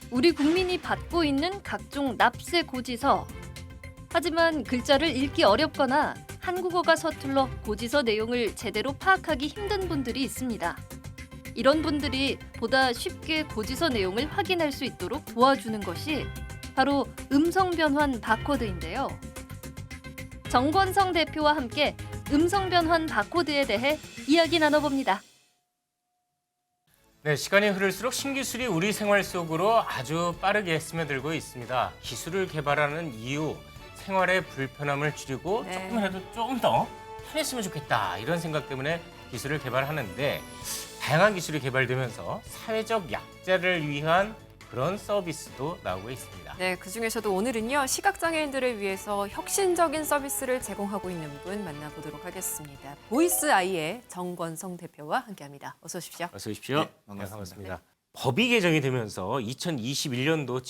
우리 국민이 받고 있는 각종 납세 고지서. 하지만 글자를 읽기 어렵거나 한국어가 서툴러 고지서 내용을 제대로 파악하기 힘든 분들이 있습니다. 이런 분들이 보다 쉽게 고지서 내용을 확인할 수 있도록 도와주는 것이 바로 음성 변환 바코드인데요. 정권성 대표와 함께 음성 변환 바코드에 대해 이야기 나눠봅니다. 네, 시간이 흐를수록 신기술이 우리 생활 속으로 아주 빠르게 스며들고 있습니다. 기술을 개발하는 이유, 생활의 불편함을 줄이고 조금이라도 좀 더 편했으면 좋겠다 이런 생각 때문에 기술을 개발하는데 다양한 기술이 개발되면서 사회적 약자를 위한 그런 서비스도 나오고 있습니다. 네, 그중에서도 오늘은요. 시각장애인들을 위해서 혁신적인 서비스를 제공하고 있는 분 만나보도록 하겠습니다. 보이스 아이의 정권성 대표와 함께합니다. 어서 오십시오. 어서 오십시오. 네, 반갑습니다. 법이 개정이 되면서 2021년도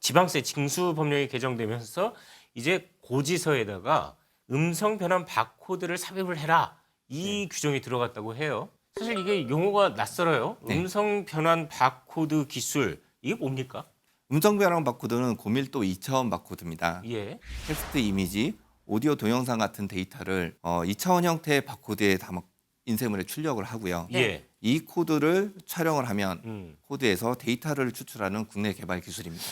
지방세 징수 법령이 개정되면서 이제 고지서에다가 음성 변환 바코드를 삽입을 해라. 이 규정이 들어갔다고 해요. 사실 이게 용어가 낯설어요. 네. 음성 변환 바코드 기술. 이게 뭡니까? 음성 변환 바코드는 고밀도 2차원 바코드입니다. 예. 텍스트, 이미지, 오디오, 동영상 같은 데이터를 2차원 형태의 바코드에 담아 인쇄물에 출력을 하고요. 예. 이 코드를 촬영을 하면 음. 코드에서 데이터를 추출하는 국내 개발 기술입니다.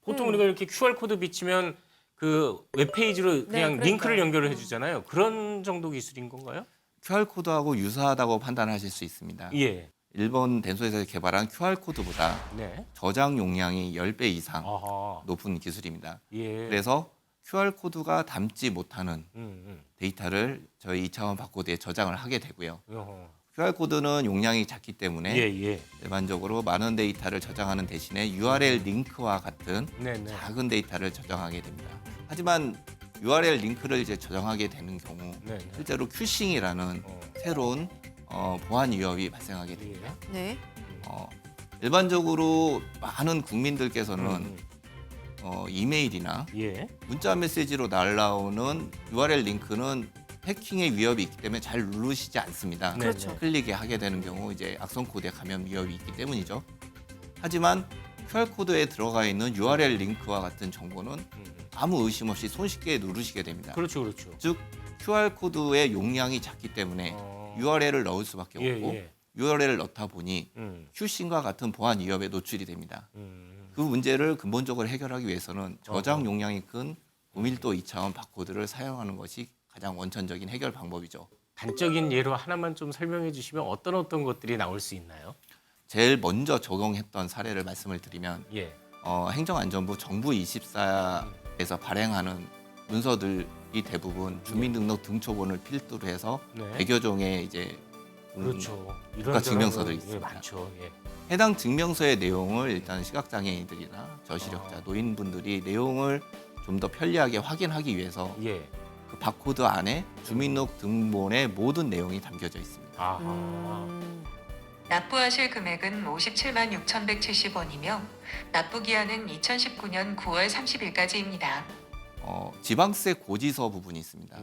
보통 우리가 이렇게 QR 코드 비치면 그 웹페이지로 그냥 그러니까요. 링크를 연결을 해주잖아요. 그런 정도 기술인 건가요? QR코드하고 유사하다고 판단하실 수 있습니다. 예. 일본 덴소에서 개발한 QR코드보다 네. 저장 용량이 10배 이상 아하. 높은 기술입니다. 예. 그래서 QR코드가 담지 못하는 음. 데이터를 저희 2차원 바코드에 저장을 하게 되고요. 어허. QR코드는 용량이 작기 때문에 예. 일반적으로 많은 데이터를 저장하는 대신에 URL 링크와 같은 네네. 작은 데이터를 저장하게 됩니다. 하지만 URL 링크를 이제 저장하게 되는 경우 네네. 실제로 큐싱이라는 어. 새로운 보안 위협이 발생하게 됩니다. 예. 네. 일반적으로 많은 국민들께서는 음. 이메일이나 예. 문자 메시지로 날라오는 URL 링크는 해킹의 위협이 있기 때문에 잘 누르시지 않습니다. 네, 그렇죠. 네. 클릭에 하게 되는 경우 이제 악성 코드에 감염 위협이 있기 때문이죠. 하지만 QR 코드에 들어가 있는 URL 링크와 같은 정보는 아무 의심 없이 손쉽게 누르시게 됩니다. 그렇죠. 즉 QR 코드의 용량이 작기 때문에 URL을 넣을 수밖에 없고 예. URL을 넣다 보니 음. 큐싱과 같은 보안 위협에 노출이 됩니다. 음. 그 문제를 근본적으로 해결하기 위해서는 저장 용량이 큰 고밀도 2차원 바코드를 사용하는 것이 가장 원천적인 해결 방법이죠. 단적인 예로 하나만 좀 설명해 주시면 어떤 것들이 나올 수 있나요? 제일 먼저 적용했던 사례를 말씀을 드리면 예. 행정안전부 정부 24에서 발행하는 문서들이 대부분 주민등록 등초본을 필두로 해서 네. 100여 종의 이제 그렇죠. 국가 증명서들이 예, 있습니다. 많죠. 예. 해당 증명서의 내용을 일단 시각장애인들이나 저시력자, 아. 노인분들이 내용을 좀 더 편리하게 확인하기 위해서 예. 그 바코드 안에 주민등록 등본의 모든 내용이 담겨져 있습니다. 아하. 납부하실 금액은 57만 6,170원이며 납부 기한은 2019년 9월 30일까지입니다. 지방세 고지서 부분이 있습니다.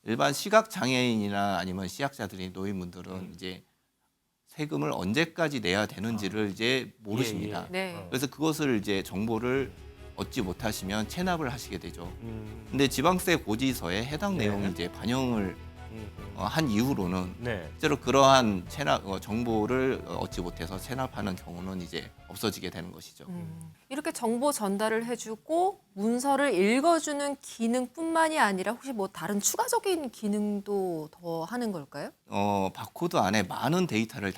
일반 시각장애인이나 아니면 시약자들이 노인분들은 이제 세금을 언제까지 내야 되는지를 이제 모르십니다. 네. 그래서 그것을 이제 정보를 얻지 못하시면 체납을 하시게 되죠. 음. 근데 지방세 고지서에 해당 네. 내용이 이제 반영을 한 이후로는 네. 실제로 그러한 체납 정보를 얻지 못해서 체납하는 경우는 이제 없어지게 되는 것이죠. 이렇게 정보 전달을 해주고 문서를 읽어주는 기능뿐만이 아니라 혹시 뭐 다른 추가적인 기능도 더 하는 걸까요? 바코드 안에 많은 데이터를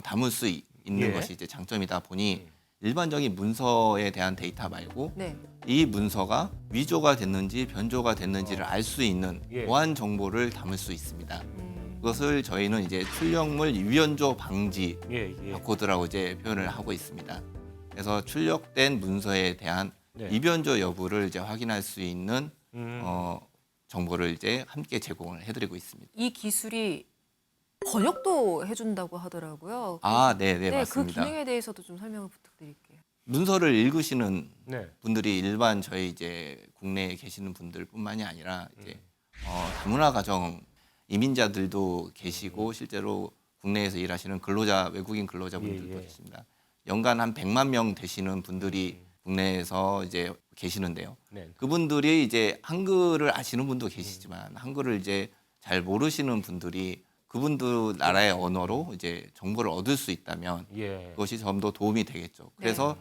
담을 수 있는 예. 것이 이제 장점이다 보니 일반적인 문서에 대한 데이터 말고 네. 이 문서가 위조가 됐는지 변조가 됐는지를 알 수 있는 예. 보안 정보를 담을 수 있습니다. 그것을 저희는 이제 출력물 위변조 방지 예. 바코드라고 이제 표현을 하고 있습니다. 그래서 출력된 문서에 대한 네. 위변조 여부를 이제 확인할 수 있는 음. 정보를 이제 함께 제공을 해드리고 있습니다. 이 기술이 번역도 해준다고 하더라고요. 네, 그 맞습니다. 기능에 대해서도 좀 설명을 부탁드릴게요. 문서를 읽으시는 네. 분들이 일반 저희 이제 국내에 계시는 분들뿐만이 아니라 이제 다문화 가정 이민자들도 계시고 실제로 국내에서 일하시는 외국인 근로자분들도 예. 계십니다. 연간 한 100만 명 되시는 분들이 국내에서 이제 계시는데요. 네. 그분들이 이제 한글을 아시는 분도 계시지만 한글을 이제 잘 모르시는 분들이 그분들 나라의 언어로 이제 정보를 얻을 수 있다면 예. 그것이 좀 더 도움이 되겠죠. 그래서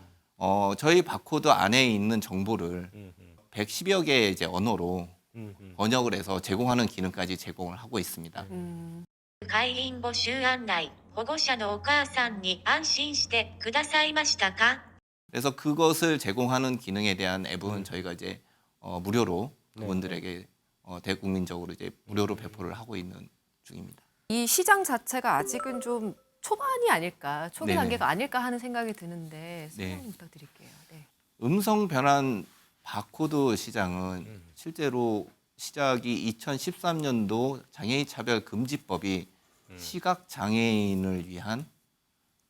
저희 바코드 안에 있는 정보를 110여 개의 이제 언어로 번역을 해서 제공하는 기능까지 제공을 하고 있습니다. 会員募集案内、保護者のお母さんに安心してくださいましたか？ 그래서 그것을 제공하는 기능에 대한 앱은 저희가 이제 무료로 그분들에게 대국민적으로 이제 무료로 배포를 하고 있는 중입니다. 이 시장 자체가 아직은 좀 초반이 아닐까, 초기 네네. 단계가 아닐까 하는 생각이 드는데 설명 네. 부탁드릴게요. 네. 음성 변환 바코드 시장은 실제로 시작이 2013년도 장애인 차별 금지법이 시각 장애인을 위한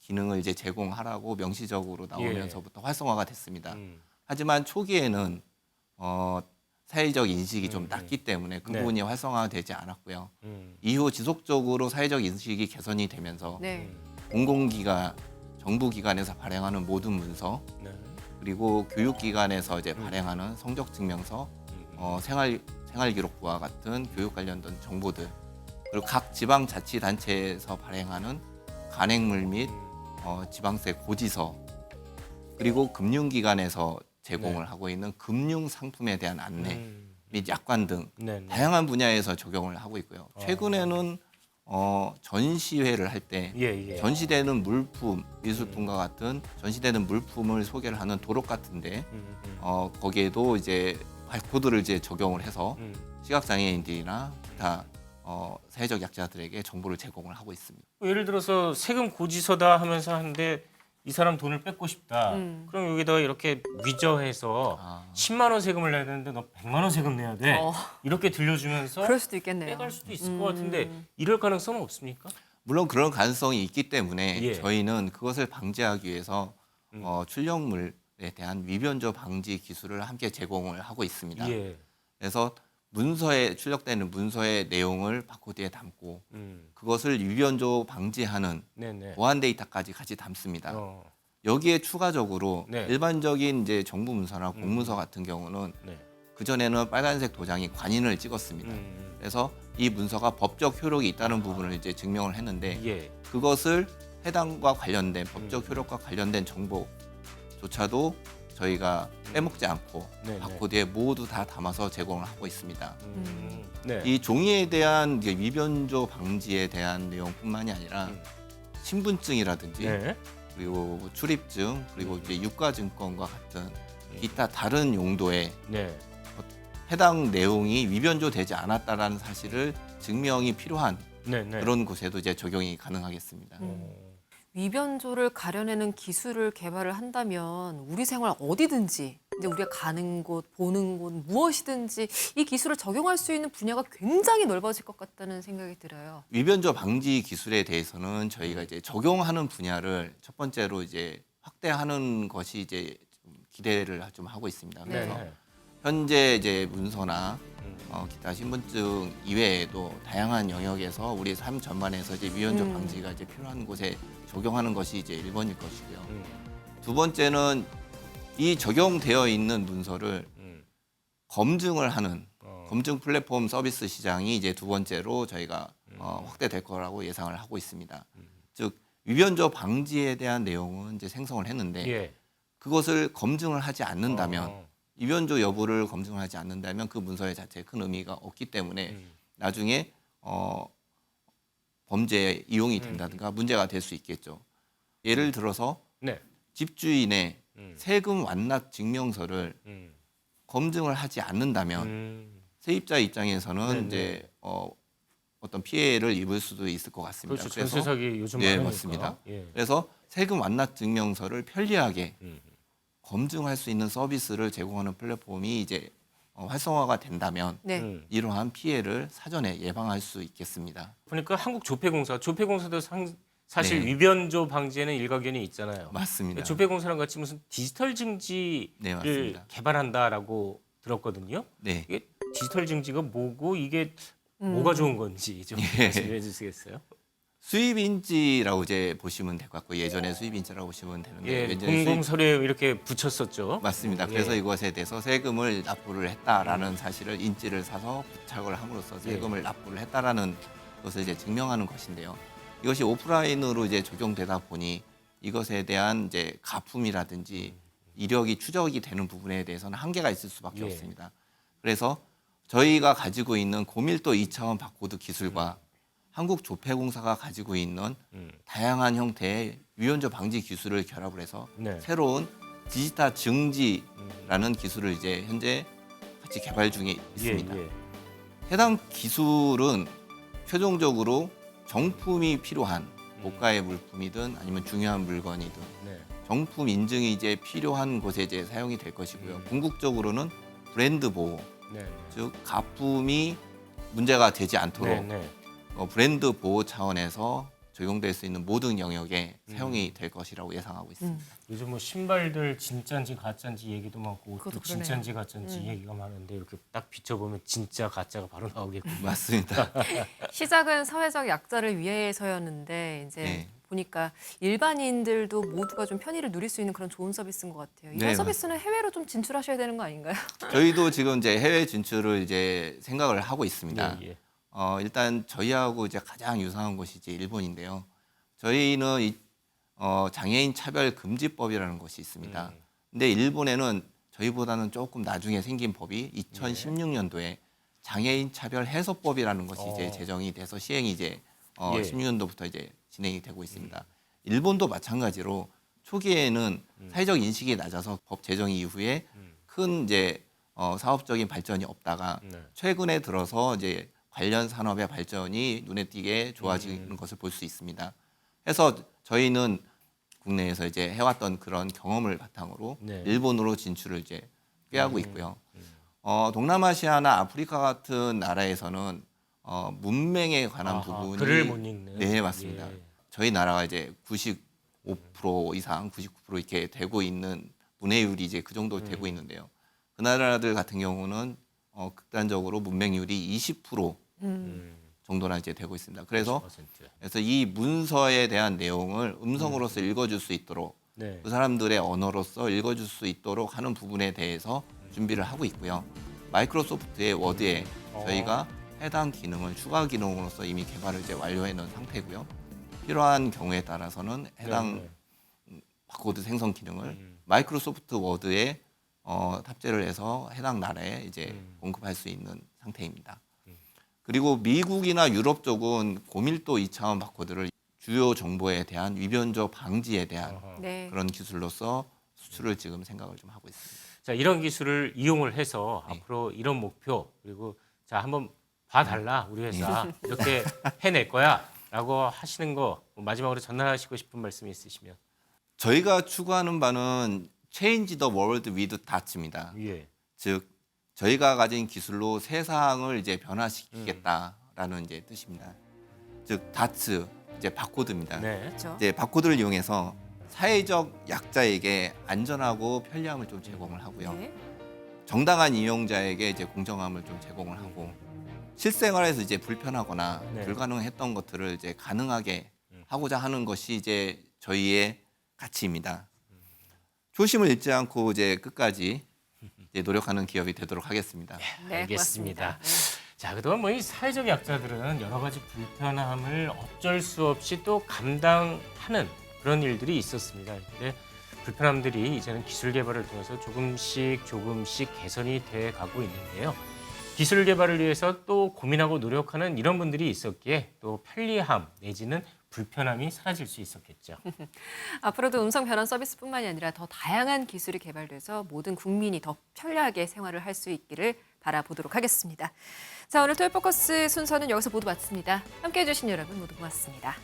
기능을 이제 제공하라고 명시적으로 나오면서부터 활성화가 됐습니다. 하지만 초기에는 사회적 인식이 좀 낮기 때문에 그 네. 부분이 활성화되지 않았고요. 이후 지속적으로 사회적 인식이 개선이 되면서 네. 공공기관, 정부기관에서 발행하는 모든 문서 네. 그리고 교육기관에서 이제 발행하는 성적증명서, 생활기록부와 같은 교육 관련된 정보들 그리고 각 지방자치단체에서 발행하는 간행물 및 지방세 고지서 그리고 금융기관에서 제공을 하고 있는 금융 상품에 대한 안내 및 약관 등 네. 다양한 분야에서 적용을 하고 있고요. 최근에는 전시회를 할 때 예. 전시되는 물품, 미술품과 같은 전시되는 물품을 소개를 하는 도록 같은데 거기에도 이제 바코드를 이제 적용을 해서 시각장애인들이나 기타 사회적 약자들에게 정보를 제공을 하고 있습니다. 예를 들어서 세금 고지서다 하면서 하는데 이 사람 돈을 뺏고 싶다. 그럼 여기다가 이렇게 위조해서 10만 원 세금을 내야 되는데 너 100만 원 세금 내야 돼. 이렇게 들려주면서 그럴 수도 있겠네요. 빼갈 수도 있을 것 같은데 이럴 가능성은 없습니까? 물론 그런 가능성이 있기 때문에 예. 저희는 그것을 방지하기 위해서 출력물에 대한 위변조 방지 기술을 함께 제공을 하고 있습니다. 예. 그래서 문서에 출력되는 문서의 내용을 바코드에 담고 그것을 위변조 방지하는 네네. 보안 데이터까지 같이 담습니다. 어. 여기에 추가적으로 네. 일반적인 이제 정부 문서나 공문서 같은 경우는 네. 그 전에는 빨간색 도장이 관인을 찍었습니다. 그래서 이 문서가 법적 효력이 있다는 부분을 이제 증명을 했는데 예. 그것을 해당과 관련된 법적 효력과 관련된 정보조차도 저희가 빼먹지 않고 네네. 바코드에 모두 다 담아서 제공을 하고 있습니다. 네. 이 종이에 대한 이제 위변조 방지에 대한 내용뿐만이 아니라 신분증이라든지 네. 그리고 출입증 그리고 이제 유가증권과 같은 기타 다른 용도의 네. 해당 내용이 위변조되지 않았다라는 사실을 증명이 필요한 네. 네. 그런 곳에도 이제 적용이 가능하겠습니다. 위변조를 가려내는 기술을 개발을 한다면 우리 생활 어디든지 이제 우리가 가는 곳, 보는 곳 무엇이든지 이 기술을 적용할 수 있는 분야가 굉장히 넓어질 것 같다는 생각이 들어요. 위변조 방지 기술에 대해서는 저희가 이제 적용하는 분야를 첫 번째로 이제 확대하는 것이 이제 좀 기대를 좀 하고 있습니다. 네. 그래서 네. 현재 이제 문서나 기타 신분증 이외에도 다양한 영역에서 우리 삶 전반에서 이제 위변조 방지가 이제 필요한 곳에 적용하는 것이 이제 1번일 것이고요. 두 번째는 이 적용되어 있는 문서를 검증을 하는 검증 플랫폼 서비스 시장이 이제 두 번째로 저희가 확대될 거라고 예상을 하고 있습니다. 즉 위변조 방지에 대한 내용은 이제 생성을 했는데 예. 그것을 검증을 하지 않는다면 위변조 여부를 검증하지 않는다면 그 문서의 자체에 큰 의미가 없기 때문에 나중에 범죄에 이용이 된다든가 문제가 될 수 있겠죠. 예를 들어서 네. 집주인의 세금 완납 증명서를 검증을 하지 않는다면 세입자 입장에서는 네네. 이제 어떤 피해를 입을 수도 있을 것 같습니다. 그렇죠. 전세 사기 요즘 네, 많으니까. 맞습니다. 예. 그래서 세금 완납 증명서를 편리하게 검증할 수 있는 서비스를 제공하는 플랫폼이 이제 활성화가 된다면 네. 이러한 피해를 사전에 예방할 수 있겠습니다. 보니까 조폐공사도 사실 네. 위변조 방지에는 일가견이 있잖아요. 맞습니다. 조폐공사랑 같이 무슨 디지털 증지를 네, 맞습니다. 개발한다라고 들었거든요. 네. 이게 디지털 증지가 뭐고 이게 뭐가 좋은 건지 좀 예. 말씀해 주시겠어요? 수입인지라고 이제 보시면 될 것 같고 예전에 수입인지라고 보시면 되는데 예, 예전에 공공서류에 이렇게 붙였었죠. 맞습니다. 예. 그래서 이것에 대해서 세금을 납부를 했다라는 사실을 인지를 사서 부착을 함으로써 세금을 납부를 했다라는 것을 이제 증명하는 것인데요. 이것이 오프라인으로 이제 적용되다 보니 이것에 대한 이제 가품이라든지 이력이 추적이 되는 부분에 대해서는 한계가 있을 수밖에 예. 없습니다. 그래서 저희가 가지고 있는 고밀도 2차원 바코드 기술과 한국조폐공사가 가지고 있는 다양한 형태의 위헌조 방지 기술을 결합을 해서 네. 새로운 디지털 증지라는 기술을 이제 현재 같이 개발 중에 있습니다. 예. 해당 기술은 최종적으로 정품이 필요한 고가의 물품이든 아니면 중요한 물건이든 네. 정품 인증이 이제 필요한 곳에 이제 사용이 될 것이고요. 궁극적으로는 브랜드 보호, 네. 즉 가품이 문제가 되지 않도록 네. 브랜드 보호 차원에서 적용될 수 있는 모든 영역에 사용이 될 것이라고 예상하고 있습니다. 요즘 뭐 신발들 진짜인지 가짜인지 얘기도 많고 옷도 그것도 그러네요. 진짜인지 가짜인지 얘기가 많은데 이렇게 딱 비춰보면 진짜 가짜가 바로 나오겠군요. 맞습니다. 시작은 사회적 약자를 위해서였는데 이제 네. 보니까 일반인들도 모두가 좀 편의를 누릴 수 있는 그런 좋은 서비스인 것 같아요. 이런 네, 서비스는 해외로 좀 진출하셔야 되는 거 아닌가요? 저희도 지금 이제 해외 진출을 이제 생각을 하고 있습니다. 예. 일단 저희하고 이제 가장 유사한 곳이 이제 일본인데요. 저희는 장애인 차별 금지법이라는 것이 있습니다. 근데 일본에는 저희보다는 조금 나중에 생긴 법이 2016년도에 장애인 차별 해소법이라는 것이 이제 제정이 돼서 시행이 이제 예. 16년도부터 이제 진행이 되고 있습니다. 일본도 마찬가지로 초기에는 사회적 인식이 낮아서 법 제정 이후에 큰 이제 사업적인 발전이 없다가 네. 최근에 들어서 이제 관련 산업의 발전이 눈에 띄게 좋아지는 것을 볼 수 있습니다. 해서 저희는 국내에서 이제 해왔던 그런 경험을 바탕으로 네. 일본으로 진출을 이제 꾀하고 있고요. 동남아시아나 아프리카 같은 나라에서는 문맹에 관한 아하, 부분이 글을 못 읽는. 네 맞습니다. 예. 저희 나라가 이제 95% 이상 99% 이렇게 되고 있는 문해율이 이제 그 정도 되고 있는데요. 그 나라들 같은 경우는 극단적으로 문맹률이 20% 정도나 이제 되고 있습니다. 그래서 10%. 이 문서에 대한 내용을 음성으로서 읽어줄 수 있도록 네. 그 사람들의 언어로서 읽어줄 수 있도록 하는 부분에 대해서 준비를 하고 있고요. 마이크로소프트의 워드에 저희가 해당 기능을 추가 기능으로서 이미 개발을 이제 완료해 놓은 상태고요. 필요한 경우에 따라서는 해당 바코드 생성 기능을 마이크로소프트 워드에 탑재를 해서 해당 나라에 이제 공급할 수 있는 상태입니다. 그리고 미국이나 유럽 쪽은 고밀도 2차원 바코드를 주요 정보에 대한 위변조 방지에 대한 네. 그런 기술로서 수출을 지금 생각을 좀 하고 있습니다. 자, 이런 기술을 이용을 해서 네. 앞으로 이런 목표 그리고 자 한번 봐달라 우리 회사 이렇게 해낼 거야라고 하시는 거 마지막으로 전하시고 싶은 말씀이 있으시면. 저희가 추구하는 바는 Change the World with Touch입니다. 예. 즉 저희가 가진 기술로 세상을 이제 변화시키겠다라는 이제 뜻입니다. 즉 다츠 이제 바코드입니다. 네. 그렇죠. 이제 바코드를 이용해서 사회적 약자에게 안전하고 편리함을 좀 제공을 하고요. 네. 정당한 이용자에게 이제 공정함을 좀 제공을 하고 실생활에서 이제 불편하거나 네. 불가능했던 것들을 이제 가능하게 하고자 하는 것이 이제 저희의 가치입니다. 초심을 잃지 않고 이제 끝까지 이제 노력하는 기업이 되도록 하겠습니다. 네, 알겠습니다. 고맙습니다. 자, 그동안 뭐 이 사회적 약자들은 여러 가지 불편함을 어쩔 수 없이 또 감당하는 그런 일들이 있었습니다. 근데 불편함들이 이제는 기술 개발을 통해서 조금씩 개선이 돼 가고 있는데요. 기술 개발을 위해서 또 고민하고 노력하는 이런 분들이 있었기에 또 편리함 내지는 불편함이 사라질 수 있었겠죠. 앞으로도 음성 변환 서비스뿐만이 아니라 더 다양한 기술이 개발돼서 모든 국민이 더 편리하게 생활을 할 수 있기를 바라보도록 하겠습니다. 자, 오늘 토요포커스 순서는 여기서 모두 마칩니다. 함께해 주신 여러분 모두 고맙습니다.